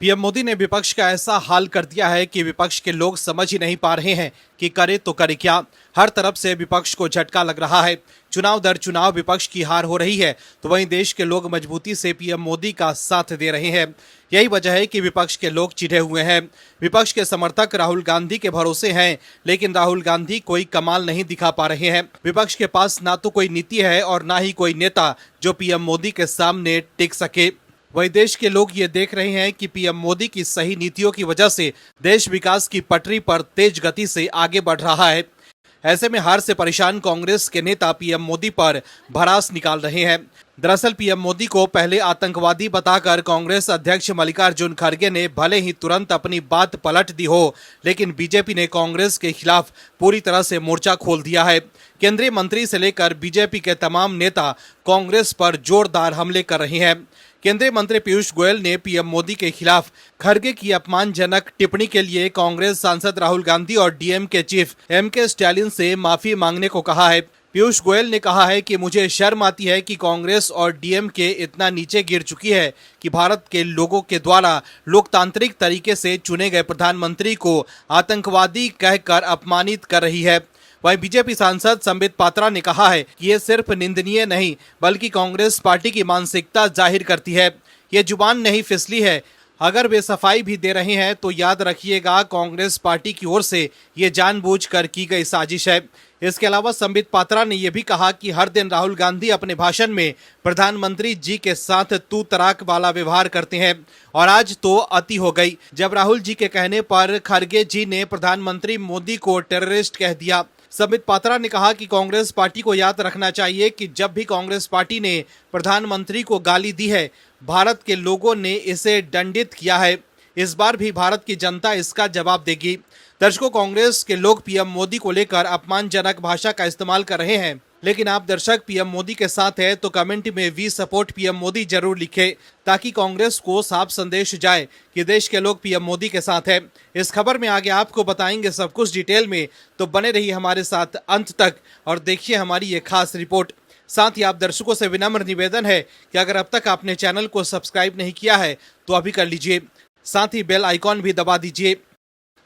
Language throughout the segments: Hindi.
पीएम मोदी ने विपक्ष का ऐसा हाल कर दिया है कि विपक्ष के लोग समझ ही नहीं पा रहे हैं कि करे तो करे क्या। हर तरफ से विपक्ष को झटका लग रहा है। चुनाव दर चुनाव विपक्ष की हार हो रही है, तो वहीं देश के लोग मजबूती से पीएम मोदी का साथ दे रहे हैं। यही वजह है कि विपक्ष के लोग चिढ़े हुए हैं। विपक्ष के समर्थक राहुल गांधी के भरोसे हैं, लेकिन राहुल गांधी कोई कमाल नहीं दिखा पा रहे हैं। विपक्ष के पास ना तो कोई नीति है और ना ही कोई नेता जो पीएम मोदी के सामने टिक सके। वही देश के लोग ये देख रहे हैं कि पीएम मोदी की सही नीतियों की वजह से देश विकास की पटरी पर तेज गति से आगे बढ़ रहा है। ऐसे में हार से परेशान कांग्रेस के नेता पीएम मोदी पर भड़ास निकाल रहे हैं। दरअसल पीएम मोदी को पहले आतंकवादी बताकर कांग्रेस अध्यक्ष मल्लिकार्जुन खड़गे ने भले ही तुरंत अपनी बात पलट दी हो, लेकिन बीजेपी ने कांग्रेस के खिलाफ पूरी तरह से मोर्चा खोल दिया है। केंद्रीय मंत्री से लेकर बीजेपी के तमाम नेता कांग्रेस पर जोरदार हमले कर रहे हैं। केंद्रीय मंत्री पीयूष गोयल ने पीएम मोदी के खिलाफ खड़गे की अपमानजनक टिप्पणी के लिए कांग्रेस सांसद राहुल गांधी और डीएमके चीफ एमके स्टालिन से माफी मांगने को कहा है। पीयूष गोयल ने कहा है कि मुझे शर्म आती है कि कांग्रेस और डीएमके इतना नीचे गिर चुकी है कि भारत के लोगों के द्वारा लोकतांत्रिक तरीके से चुने गए प्रधानमंत्री को आतंकवादी कहकर अपमानित कर रही है। वहीं बीजेपी सांसद संबित पात्रा ने कहा है कि ये सिर्फ निंदनीय नहीं बल्कि कांग्रेस पार्टी की मानसिकता जाहिर करती है। ये जुबान नहीं फिसली है। अगर वे सफाई भी दे रहे हैं तो याद रखिएगा, कांग्रेस पार्टी की ओर से ये जानबूझकर की गई साजिश है। इसके अलावा संबित पात्रा ने यह भी कहा कि हर दिन राहुल गांधी अपने भाषण में प्रधानमंत्री जी के साथ तू तराक वाला व्यवहार करते हैं और आज तो अति हो गई जब राहुल जी के कहने पर खड़गे जी ने प्रधानमंत्री मोदी को टेररिस्ट कह दिया। संबित पात्रा ने कहा कि कांग्रेस पार्टी को याद रखना चाहिए कि जब भी कांग्रेस पार्टी ने प्रधानमंत्री को गाली दी है, भारत के लोगों ने इसे दंडित किया है। इस बार भी भारत की जनता इसका जवाब देगी। दर्शकों, कांग्रेस के लोग पीएम मोदी को लेकर अपमानजनक भाषा का इस्तेमाल कर रहे हैं, लेकिन आप दर्शक पीएम मोदी के साथ हैं तो कमेंट में वी सपोर्ट पीएम मोदी जरूर लिखें, ताकि कांग्रेस को साफ संदेश जाए कि देश के लोग पीएम मोदी के साथ हैं। इस खबर में आगे आपको बताएंगे सब कुछ डिटेल में, तो बने रहिए हमारे साथ अंत तक और देखिए हमारी ये खास रिपोर्ट। साथ ही आप दर्शकों से विनम्र निवेदन है कि अगर अब तक आपने चैनल को सब्सक्राइब नहीं किया है तो अभी कर लीजिए, साथ ही बेल आइकॉन भी दबा दीजिए।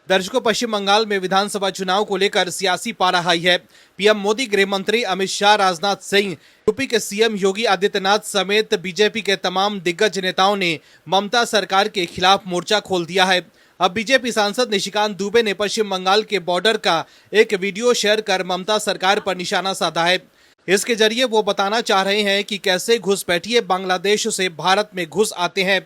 दर्शकों, पश्चिम बंगाल में विधानसभा चुनाव को लेकर सियासी पारा हाई है। पीएम मोदी, गृह मंत्री अमित शाह, राजनाथ सिंह, यूपी के सीएम योगी आदित्यनाथ समेत बीजेपी के तमाम दिग्गज नेताओं ने ममता सरकार के खिलाफ मोर्चा खोल दिया है। अब बीजेपी सांसद निशिकांत दुबे ने पश्चिम बंगाल के बॉर्डर का एक वीडियो शेयर कर ममता सरकार पर निशाना साधा है। इसके जरिए वो बताना चाह रहे हैं कि कैसे घुसपैठिए बांग्लादेश से भारत में घुस आते हैं।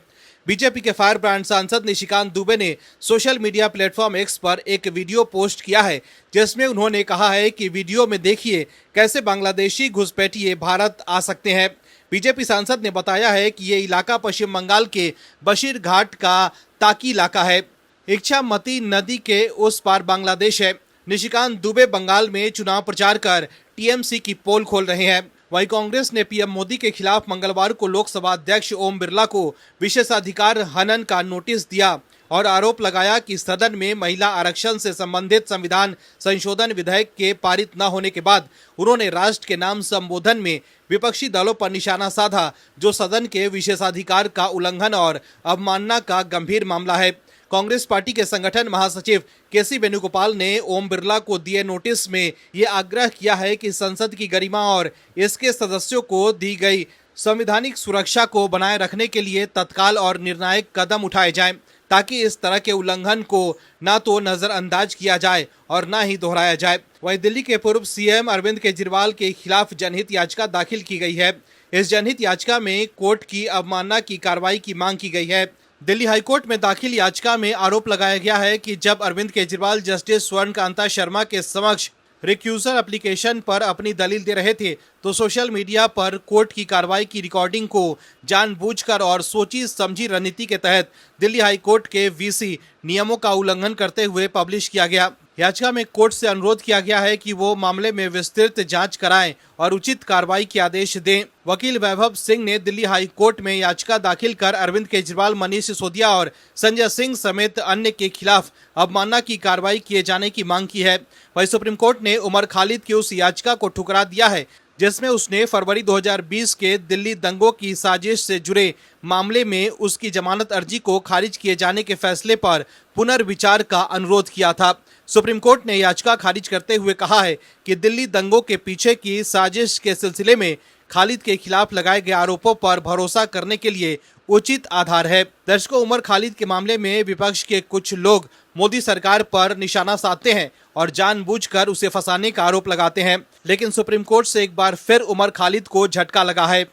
बीजेपी के फायर ब्रांड सांसद निशिकांत दुबे ने सोशल मीडिया प्लेटफॉर्म एक्स पर एक वीडियो पोस्ट किया है, जिसमें उन्होंने कहा है कि वीडियो में देखिए कैसे बांग्लादेशी घुसपैठिए भारत आ सकते हैं। बीजेपी सांसद ने बताया है कि ये इलाका पश्चिम बंगाल के बशीर घाट का ताकी इलाका है। इच्छामती नदी के उस पार बांग्लादेश है। निशिकांत दुबे बंगाल में चुनाव प्रचार कर टीएमसी की पोल खोल रहे हैं। वहीं कांग्रेस ने पीएम मोदी के खिलाफ मंगलवार को लोकसभा अध्यक्ष ओम बिरला को विशेषाधिकार हनन का नोटिस दिया और आरोप लगाया कि सदन में महिला आरक्षण से संबंधित संविधान संशोधन विधेयक के पारित न होने के बाद उन्होंने राष्ट्र के नाम संबोधन में विपक्षी दलों पर निशाना साधा, जो सदन के विशेषाधिकार का उल्लंघन और अवमानना का गंभीर मामला है। कांग्रेस पार्टी के संगठन महासचिव केसी वेणुगोपाल ने ओम बिरला को दिए नोटिस में ये आग्रह किया है कि संसद की गरिमा और इसके सदस्यों को दी गई संवैधानिक सुरक्षा को बनाए रखने के लिए तत्काल और निर्णायक कदम उठाए जाएं, ताकि इस तरह के उल्लंघन को न तो नजरअंदाज किया जाए और न ही दोहराया जाए। वहीं दिल्ली के पूर्व सीएम अरविंद केजरीवाल के खिलाफ जनहित याचिका दाखिल की गई है। इस जनहित याचिका में कोर्ट की अवमानना की कार्रवाई की मांग की गई है। दिल्ली हाईकोर्ट में दाखिल याचिका में आरोप लगाया गया है कि जब अरविंद केजरीवाल जस्टिस स्वर्णकांता शर्मा के समक्ष रिक्यूजल एप्लीकेशन पर अपनी दलील दे रहे थे, तो सोशल मीडिया पर कोर्ट की कार्रवाई की रिकॉर्डिंग को जानबूझकर और सोची समझी रणनीति के तहत दिल्ली हाईकोर्ट के वीसी नियमों का उल्लंघन करते हुए पब्लिश किया गया। याचिका में कोर्ट से अनुरोध किया गया है कि वो मामले में विस्तृत जांच कराएं और उचित कार्रवाई के आदेश दें। वकील वैभव सिंह ने दिल्ली हाई कोर्ट में याचिका दाखिल कर अरविंद केजरीवाल, मनीष सिसोदिया और संजय सिंह समेत अन्य के खिलाफ अवमानना की कार्रवाई किए जाने की मांग की है। वहीं सुप्रीम कोर्ट ने उमर खालिद की उस याचिका को ठुकरा दिया है जिसमें उसने फरवरी 2020 के दिल्ली दंगों की साजिश से जुड़े मामले में उसकी जमानत अर्जी को खारिज किए जाने के फैसले पर पुनर्विचार का अनुरोध किया था। सुप्रीम कोर्ट ने याचिका खारिज करते हुए कहा है कि दिल्ली दंगों के पीछे की साजिश के सिलसिले में खालिद के खिलाफ लगाए गए आरोपों पर भरोसा करने के लिए उचित आधार है। दर्शकों, उमर खालिद के मामले में विपक्ष के कुछ लोग मोदी सरकार पर निशाना साधते हैं और जानबूझकर उसे फंसाने का आरोप लगाते हैं, लेकिन सुप्रीम कोर्ट से एक बार फिर उमर खालिद को झटका लगा है।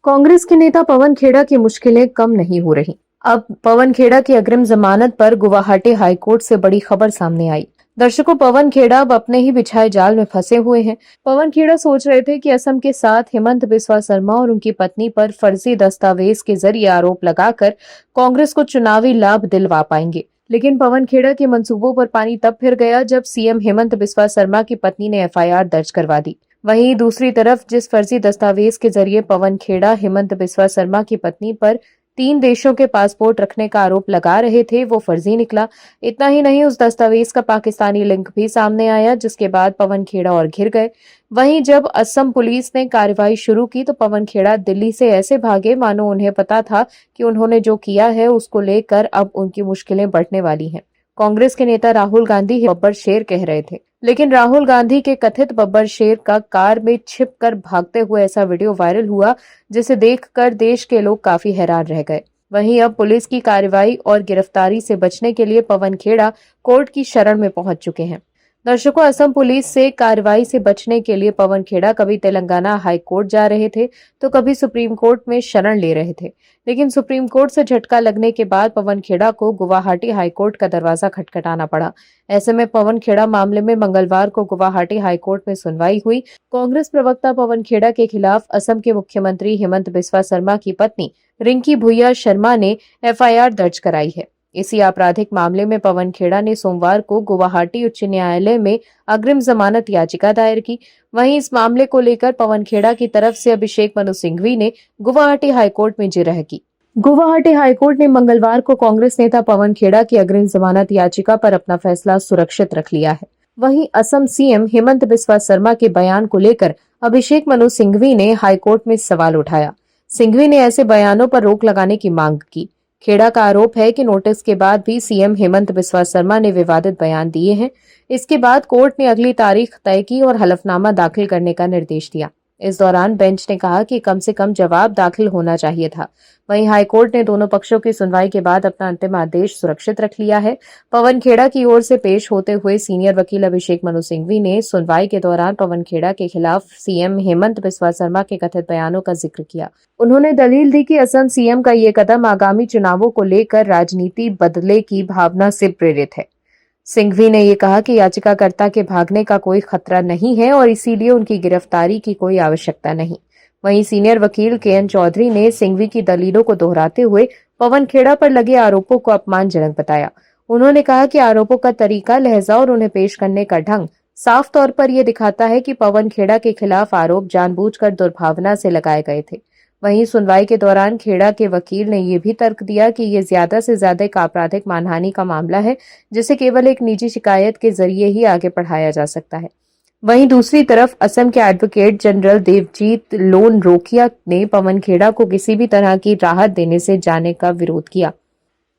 कांग्रेस के नेता पवन खेड़ा की मुश्किलें कम नहीं हो रही। अब पवन खेड़ा की अग्रिम जमानत पर गुवाहाटी हाईकोर्ट से बड़ी खबर सामने आई। दर्शकों, पवन खेड़ा अब अपने ही बिछाए जाल में फंसे हुए हैं। पवन खेड़ा सोच रहे थे कि असम के साथ हेमंत बिस्वा शर्मा और उनकी पत्नी पर फर्जी दस्तावेज के जरिए आरोप लगाकर कांग्रेस को चुनावी लाभ दिलवा पाएंगे, लेकिन पवन खेड़ा के मंसूबों पर पानी तब फिर गया जब सीएम हेमंत बिस्वा शर्मा की पत्नी ने एफआईआर दर्ज करवा दी। वहीं दूसरी तरफ जिस फर्जी दस्तावेज के जरिए पवन खेड़ा हेमंत बिस्वा शर्मा की पत्नी पर 3 देशों के पासपोर्ट रखने का आरोप लगा रहे थे, वो फर्जी निकला। इतना ही नहीं, उस दस्तावेज का पाकिस्तानी लिंक भी सामने आया, जिसके बाद पवन खेड़ा और घिर गए। वहीं जब असम पुलिस ने कार्रवाई शुरू की तो पवन खेड़ा दिल्ली से ऐसे भागे मानो उन्हें पता था कि उन्होंने जो किया है उसको लेकर अब उनकी मुश्किलें बढ़ने वाली हैं। कांग्रेस के नेता राहुल गांधी बब्बर शेर कह रहे थे, लेकिन राहुल गांधी के कथित बब्बर शेर का कार में छिपकर भागते हुए ऐसा वीडियो वायरल हुआ जिसे देखकर देश के लोग काफी हैरान रह गए। वहीं अब पुलिस की कार्रवाई और गिरफ्तारी से बचने के लिए पवन खेड़ा कोर्ट की शरण में पहुंच चुके हैं। दर्शकों, असम पुलिस से कार्रवाई से बचने के लिए पवन खेड़ा कभी तेलंगाना हाई कोर्ट जा रहे थे तो कभी सुप्रीम कोर्ट में शरण ले रहे थे, लेकिन सुप्रीम कोर्ट से झटका लगने के बाद पवन खेड़ा को गुवाहाटी हाई कोर्ट का दरवाजा खटखटाना पड़ा। ऐसे में पवन खेड़ा मामले में मंगलवार को गुवाहाटी हाई कोर्ट में सुनवाई हुई। कांग्रेस प्रवक्ता पवन खेड़ा के खिलाफ असम के मुख्यमंत्री हेमंत बिस्वा शर्मा की पत्नी रिंकी भुइया शर्मा ने एफआईआर दर्ज कराई है। इसी आपराधिक मामले में पवन खेड़ा ने सोमवार को गुवाहाटी उच्च न्यायालय में अग्रिम जमानत याचिका दायर की। वहीं इस मामले को लेकर पवन खेड़ा की तरफ से अभिषेक मनु सिंघवी ने गुवाहाटी हाईकोर्ट में जिरह की। गुवाहाटी हाईकोर्ट ने मंगलवार को कांग्रेस नेता पवन खेड़ा की अग्रिम जमानत याचिका पर अपना फैसला सुरक्षित रख लिया है। वहीं असम सीएम हेमंत बिस्वा शर्मा के बयान को लेकर अभिषेक मनु सिंघवी ने हाईकोर्ट में सवाल उठाया। सिंघवी ने ऐसे बयानों पर रोक लगाने की मांग की। खेड़ा का आरोप है कि नोटिस के बाद भी सीएम हेमंत बिस्वा शर्मा ने विवादित बयान दिए हैं। इसके बाद कोर्ट ने अगली तारीख तय की और हलफनामा दाखिल करने का निर्देश दिया। इस दौरान बेंच ने कहा कि कम से कम जवाब दाखिल होना चाहिए था। वहीं हाईकोर्ट ने दोनों पक्षों की सुनवाई के बाद अपना अंतिम आदेश सुरक्षित रख लिया है। पवन खेड़ा की ओर से पेश होते हुए सीनियर वकील अभिषेक मनु सिंघवी ने सुनवाई के दौरान पवन खेड़ा के खिलाफ सीएम हेमंत बिस्वा शर्मा के कथित बयानों का जिक्र किया। उन्होंने दलील दी कि असम सीएम का ये कदम आगामी चुनावों को लेकर राजनीति बदले की भावना से प्रेरित है। सिंघवी ने ये कहा कि याचिकाकर्ता के भागने का कोई खतरा नहीं है और इसीलिए उनकी गिरफ्तारी की कोई आवश्यकता नहीं। वहीं सीनियर वकील केएन चौधरी ने सिंघवी की दलीलों को दोहराते हुए पवन खेड़ा पर लगे आरोपों को अपमानजनक बताया। उन्होंने कहा कि आरोपों का तरीका, लहजा और उन्हें पेश करने का ढंग साफ तौर पर यह दिखाता है कि पवन खेड़ा के खिलाफ आरोप जानबूझकर दुर्भावना से लगाए गए थे। वहीं सुनवाई के दौरान खेड़ा के वकील ने यह भी तर्क दिया कि ये ज्यादा से ज्यादा एक आपराधिक मानहानि का मामला है जिसे केवल एक निजी शिकायत के जरिए ही आगे बढ़ाया जा सकता है। वहीं दूसरी तरफ असम के एडवोकेट जनरल देवजीत लोन रोकिया ने पवन खेड़ा को किसी भी तरह की राहत देने से जाने का विरोध किया।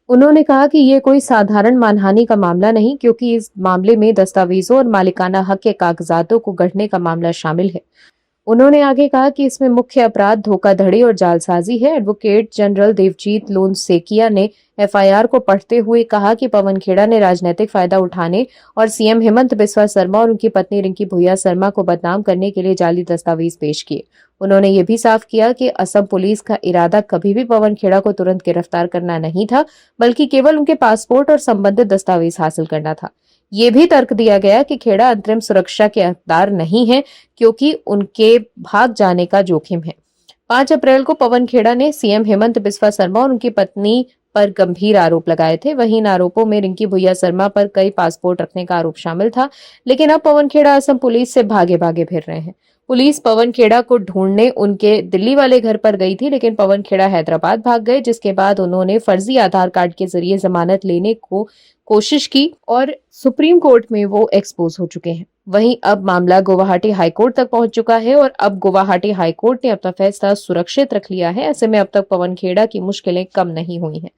उन्होंने कहा कि ये कोई साधारण मानहानि का मामला नहीं, क्योंकि इस मामले में दस्तावेजों और मालिकाना हक के कागजातों को गढ़ने का मामला शामिल है। उन्होंने आगे कहा कि इसमें मुख्य अपराध धोखाधड़ी और जालसाजी है। एडवोकेट जनरल देवजीत लोन सेकिया ने एफआईआर को पढ़ते हुए कहा कि पवन खेड़ा ने राजनीतिक फायदा उठाने और सीएम हेमंत बिस्वा शर्मा और उनकी पत्नी रिंकी भुइया शर्मा को बदनाम करने के लिए जाली दस्तावेज पेश किए। उन्होंने ये भी साफ किया कि असम पुलिस का इरादा कभी भी पवन खेड़ा को तुरंत गिरफ्तार करना नहीं था, बल्कि केवल उनके पासपोर्ट और संबंधित दस्तावेज हासिल करना था। ये भी तर्क दिया गया कि खेड़ा अंतरिम सुरक्षा के हकदार नहीं है, क्योंकि उनके भाग जाने का जोखिम है। 5 अप्रैल को पवन खेड़ा ने सीएम हेमंत बिस्वा शर्मा और उनकी पत्नी पर गंभीर आरोप लगाए थे। वहीं इन आरोपों में रिंकी भुइया शर्मा पर कई पासपोर्ट रखने का आरोप शामिल था, लेकिन अब पवन खेड़ा असम पुलिस से भागे भागे फिर रहे हैं। पुलिस पवन खेड़ा को ढूंढने उनके दिल्ली वाले घर पर गई थी, लेकिन पवन खेड़ा हैदराबाद भाग गए, जिसके बाद उन्होंने फर्जी आधार कार्ड के जरिए जमानत लेने को कोशिश की और सुप्रीम कोर्ट में वो एक्सपोज हो चुके हैं। वहीं अब मामला गुवाहाटी हाईकोर्ट तक पहुंच चुका है और अब गुवाहाटी हाईकोर्ट ने अपना फैसला सुरक्षित रख लिया है। ऐसे में अब तक पवन खेड़ा की मुश्किलें कम नहीं हुई हैं।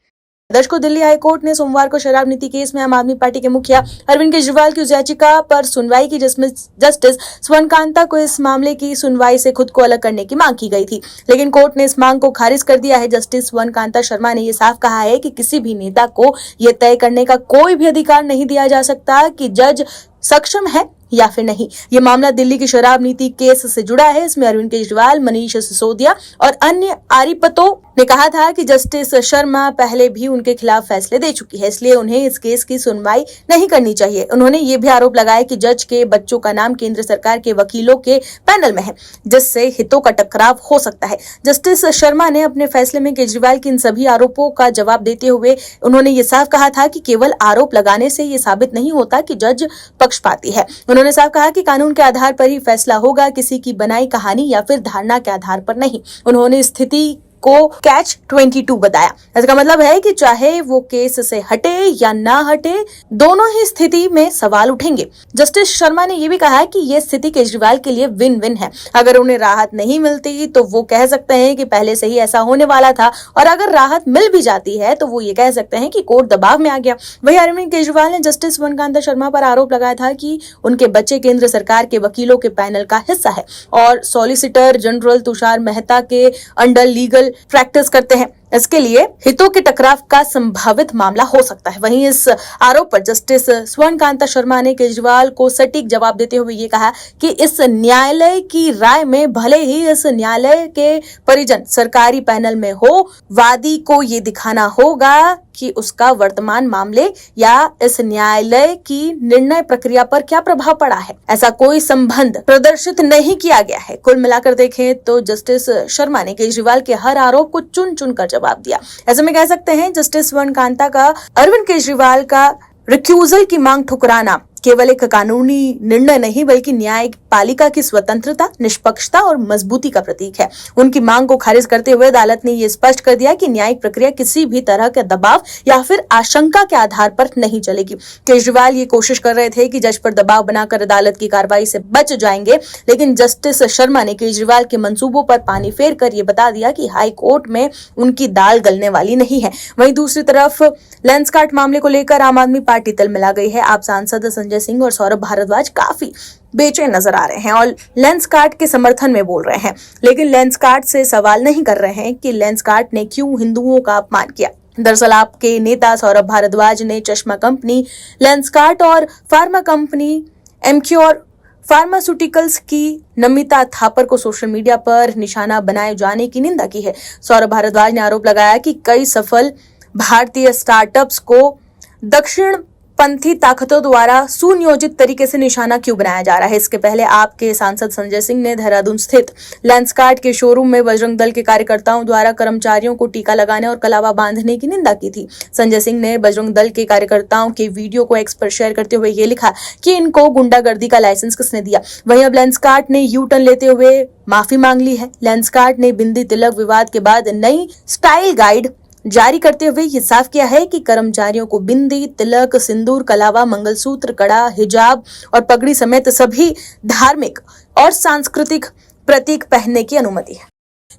दर्शकों, दिल्ली हाईकोर्ट ने सोमवार को शराब नीति केस में आम आदमी पार्टी के मुखिया अरविंद केजरीवाल की उस याचिका पर सुनवाई की जिसमें जस्टिस स्वर्णकांता को इस मामले की सुनवाई से खुद को अलग करने की मांग की गई थी, लेकिन कोर्ट ने इस मांग को खारिज कर दिया है। जस्टिस स्वर्णकांता शर्मा ने यह साफ कहा है कि किसी भी नेता को यह तय करने का कोई भी अधिकार नहीं दिया जा सकता कि जज सक्षम है या फिर नहीं। ये मामला दिल्ली की शराब नीति केस से जुड़ा है। इसमें अरविंद केजरीवाल, मनीष सिसोदिया और अन्य आरोपितों ने कहा था कि जस्टिस शर्मा पहले भी उनके खिलाफ फैसले दे चुकी है, इसलिए उन्हें इस केस की सुनवाई नहीं करनी चाहिए। उन्होंने ये भी आरोप लगाया कि जज के बच्चों का नाम केंद्र सरकार के वकीलों के पैनल में है, जिससे हितों का टकराव हो सकता है। जस्टिस शर्मा ने अपने फैसले में केजरीवाल के इन सभी आरोपों का जवाब देते हुए उन्होंने ये साफ कहा था कि केवल आरोप लगाने से ये साबित नहीं होता कि जज पक्षपाती है। उन्होंने साफ कहा कि कानून के आधार पर ही फैसला होगा, किसी की बनाई कहानी या फिर धारणा के आधार पर नहीं। उन्होंने स्थिति को कैच 22 बताया। इसका मतलब है कि चाहे वो केस से हटे या ना हटे, दोनों ही स्थिति में सवाल उठेंगे। जस्टिस शर्मा ने यह भी कहा कि यह स्थिति केजरीवाल के लिए विन विन है। अगर उन्हें राहत नहीं मिलती तो वो कह सकते हैं कि पहले से ही ऐसा होने वाला था, और अगर राहत मिल भी जाती है तो वो ये कह सकते हैं कि कोर्ट दबाव में आ गया। वहीं अरविंद केजरीवाल ने जस्टिस स्वर्णकांता शर्मा पर आरोप लगाया था कि उनके बच्चे केंद्र सरकार के वकीलों के पैनल का हिस्सा है और सॉलिसिटर जनरल तुषार मेहता के अंडर लीगल प्रैक्टिस करते हैं। इसके लिए हितों के टकराव का संभावित मामला हो सकता है। वहीं इस आरोप पर जस्टिस स्वर्णकांता शर्मा ने केजरीवाल को सटीक जवाब देते हुए ये कहा कि इस न्यायालय की राय में भले ही इस न्यायालय के परिजन सरकारी पैनल में हो, वादी को ये दिखाना होगा कि उसका वर्तमान मामले या इस न्यायालय की निर्णय प्रक्रिया पर क्या प्रभाव पड़ा है। ऐसा कोई संबंध प्रदर्शित नहीं किया गया है। कुल मिलाकर देखें तो जस्टिस शर्मा ने केजरीवाल के हर आरोप को चुन चुन कर जवाब दिया। ऐसे में कह सकते हैं जस्टिस स्वर्णकांता का अरविंद केजरीवाल का रिक्यूजल की मांग ठुकराना केवल एक कानूनी निर्णय नहीं बल्कि न्यायपालिका की स्वतंत्रता, निष्पक्षता और मजबूती का प्रतीक है। उनकी मांग को खारिज करते हुए अदालत ने यह स्पष्ट कर दिया कि न्यायिक प्रक्रिया किसी भी तरह के दबाव या फिर आशंका के आधार पर नहीं चलेगी। केजरीवाल ये कोशिश कर रहे थे कि जज पर दबाव बनाकर अदालत की कार्रवाई से बच जाएंगे, लेकिन जस्टिस शर्मा ने केजरीवाल के मंसूबों पर पानी फेर कर ये बता दिया कि हाई कोर्ट में उनकी दाल गलने वाली नहीं है। वहीं दूसरी तरफ लेंसकार्ट मामले को लेकर आम आदमी पार्टी तिलमिला गई है। आप सांसद संजय सिंह और सौरभ भारद्वाज काफी बेचैन नजर आ रहे हैं और लेंसकार्ट के समर्थन में बोल रहे हैं, लेकिन लेंसकार्ट से सवाल नहीं कर रहे हैं कि लेंसकार्ट ने क्यों हिंदुओं का अपमान किया। दरअसल आपके नेता सौरभ भारद्वाज ने चश्मा कंपनी लेंसकार्ट और फार्मा कंपनी एमक्योर फार्मास्यूटिकल्स की नमिता थापर को सोशल मीडिया पर निशाना बनाए जाने की निंदा की है। सौरभ भारद्वाज ने आरोप लगाया कि कई सफल भारतीय स्टार्टअप्स को दक्षिणपंथी ताकतों द्वारा सुनियोजित तरीके से निशाना क्यों बनाया जा रहा है। इसके पहले आपके सांसद संजय सिंह ने देहरादून स्थित लेंसकार्ट के शोरूम में बजरंग दल के कार्यकर्ताओं द्वारा कर्मचारियों को टीका लगाने और कलावा बांधने की निंदा की थी। संजय सिंह ने बजरंग दल के कार्यकर्ताओं के वीडियो को एक्स पर शेयर करते हुए ये लिखा कि इनको गुंडागर्दी का लाइसेंस किसने दिया। वहीं अब लेंसकार्ट ने यू टर्न लेते हुए माफी मांग ली है। लेंसकार्ट ने बिंदी तिलक विवाद के बाद नई स्टाइल गाइड जारी करते हुए ये साफ किया है कि कर्मचारियों को बिंदी, तिलक, सिंदूर, कलावा, मंगलसूत्र, कड़ा, हिजाब और पगड़ी समेत सभी धार्मिक और सांस्कृतिक प्रतीक पहनने की अनुमति है।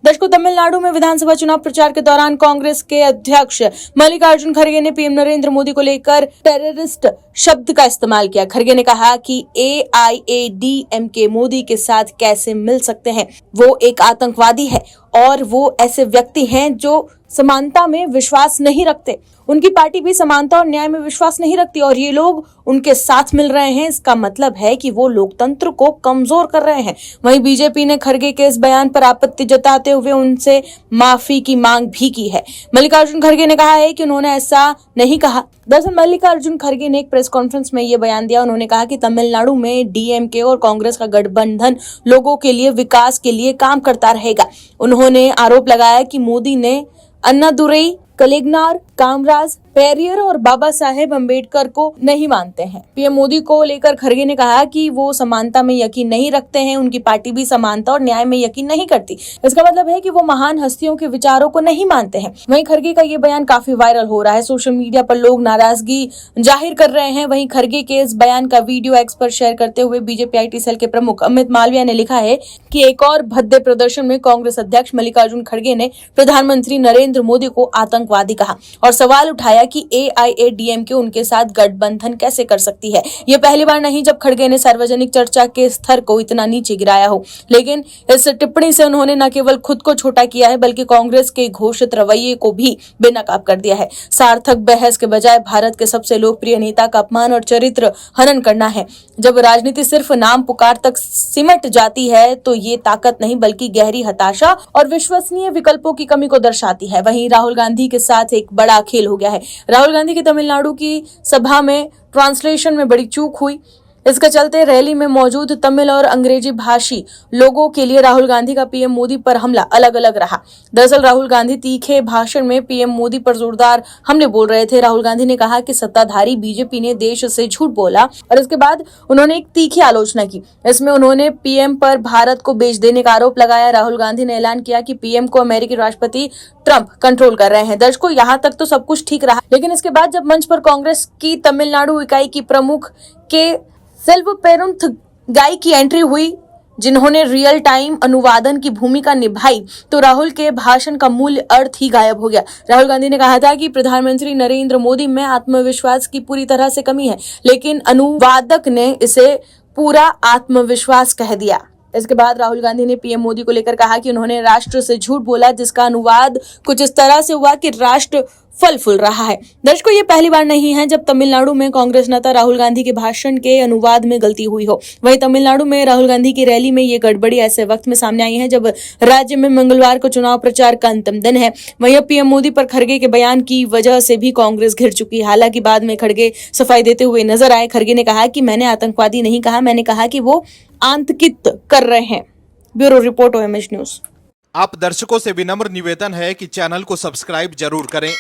दर्शकों, तमिलनाडु में विधानसभा चुनाव प्रचार के दौरान कांग्रेस के अध्यक्ष मल्लिकार्जुन खड़गे ने पीएम नरेंद्र मोदी को लेकर टेररिस्ट शब्द का इस्तेमाल किया। खड़गे ने कहा कि AIADMK मोदी के साथ कैसे मिल सकते हैं, वो एक आतंकवादी है और वो ऐसे व्यक्ति हैं जो समानता में विश्वास नहीं रखते। उनकी पार्टी भी समानता और न्याय में विश्वास नहीं रखती और ये लोग उनके साथ मिल रहे हैं। इसका मतलब है कि वो लोकतंत्र को कमजोर कर रहे हैं। वहीं बीजेपी ने खड़गे के इस बयान पर आपत्ति जताते हुए उनसे माफी की मांग भी की है। मल्लिकार्जुन खड़गे ने कहा है कि उन्होंने ऐसा नहीं कहा। दरअसल मल्लिकार्जुन खड़गे ने एक प्रेस कॉन्फ्रेंस में ये बयान दिया। उन्होंने कहा कि तमिलनाडु में DMK और कांग्रेस का गठबंधन लोगों के लिए, विकास के लिए काम करता रहेगा। उन्होंने आरोप लगाया कि मोदी ने अन्नादुरई कलेगनार, कामराज, पेरियर और बाबा साहेब अम्बेडकर को नहीं मानते हैं। पीएम मोदी को लेकर खड़गे ने कहा कि वो समानता में यकीन नहीं रखते हैं, उनकी पार्टी भी समानता और न्याय में यकीन नहीं करती। इसका मतलब है कि वो महान हस्तियों के विचारों को नहीं मानते हैं। वहीं खड़गे का ये बयान काफी वायरल हो रहा है। सोशल मीडिया पर लोग नाराजगी जाहिर कर रहे हैं। वहीं खड़गे के इस बयान का वीडियो एक्स पर शेयर करते हुए बीजेपी IT सेल के प्रमुख अमित मालविया ने लिखा है कि एक और भद्दे प्रदर्शन में कांग्रेस अध्यक्ष मल्लिकार्जुन खड़गे ने प्रधानमंत्री नरेंद्र मोदी को आतंकवादी कहा और सवाल उठाया कि AIADMK उनके साथ गठबंधन कैसे कर सकती है। ये पहली बार नहीं जब खड़गे ने सार्वजनिक चर्चा के स्तर को इतना नीचे गिराया हो, लेकिन इस टिप्पणी से उन्होंने न केवल खुद को छोटा किया है बल्कि कांग्रेस के घोषित रवैये को भी बेनकाब कर दिया है। सार्थक बहस के बजाय भारत के सबसे लोकप्रिय नेता का अपमान और चरित्र हनन करना है। जब राजनीति सिर्फ नाम पुकार तक सिमट जाती है तो ये ताकत नहीं बल्कि गहरी हताशा और विश्वसनीय विकल्पों की कमी को दर्शाती है। वहीं राहुल गांधी के साथ एक बड़ा खेल हो गया है। राहुल गांधी की तमिलनाडु की सभा में ट्रांसलेशन में बड़ी चूक हुई। इसके चलते रैली में मौजूद तमिल और अंग्रेजी भाषी लोगों के लिए राहुल गांधी का पीएम मोदी पर हमला अलग अलग रहा। दरअसल राहुल गांधी तीखे भाषण में पीएम मोदी पर जोरदार हमले बोल रहे थे। राहुल गांधी ने कहा कि सत्ताधारी बीजेपी ने देश से झूठ बोला और इसके बाद उन्होंने एक तीखी आलोचना की। इसमें उन्होंने पीएम पर भारत को बेच देने का आरोप लगाया। राहुल गांधी ने ऐलान किया कि पीएम को अमेरिकी राष्ट्रपति ट्रंप कंट्रोल कर रहे हैं। दर्शकों, यहाँ तक तो सब कुछ ठीक रहा, लेकिन इसके बाद जब मंच पर कांग्रेस की तमिलनाडु इकाई की प्रमुख के सेल्वपेरुंथगाई की एंट्री हुई, जिन्होंने रियल टाइम अनुवादन की भूमिका निभाई, तो राहुल के भाषण का मूल अर्थ ही गायब हो गया। राहुल गांधी ने कहा था कि प्रधानमंत्री नरेंद्र मोदी में आत्मविश्वास की पूरी तरह से कमी है, लेकिन अनुवादक ने इसे पूरा आत्मविश्वास कह दिया। इसके बाद राहुल गांधी ने पीएम मोदी को लेकर कहा कि उन्होंने राष्ट्र से झूठ बोला, जिसका अनुवाद कुछ इस तरह से हुआ कि राष्ट्र फल फूल रहा है। दर्शकों, ये पहली बार नहीं है जब तमिलनाडु में कांग्रेस नेता राहुल गांधी के भाषण के अनुवाद में गलती हुई हो। वहीं तमिलनाडु में राहुल गांधी की रैली में ये गड़बड़ी ऐसे वक्त में सामने आई है जब राज्य में मंगलवार को चुनाव प्रचार का अंतिम दिन है। वहीं पीएम मोदी पर खड़गे के बयान की वजह से भी कांग्रेस घिर चुकी है। हालांकि बाद में खड़गे सफाई देते हुए नजर आए। खड़गे ने कहा कि मैंने आतंकवादी नहीं कहा, मैंने कहा कि वो आतंकित कर रहे हैं। Bureau report OMH news. आप दर्शकों से विनम्र निवेदन है कि चैनल को सब्सक्राइब जरूर करें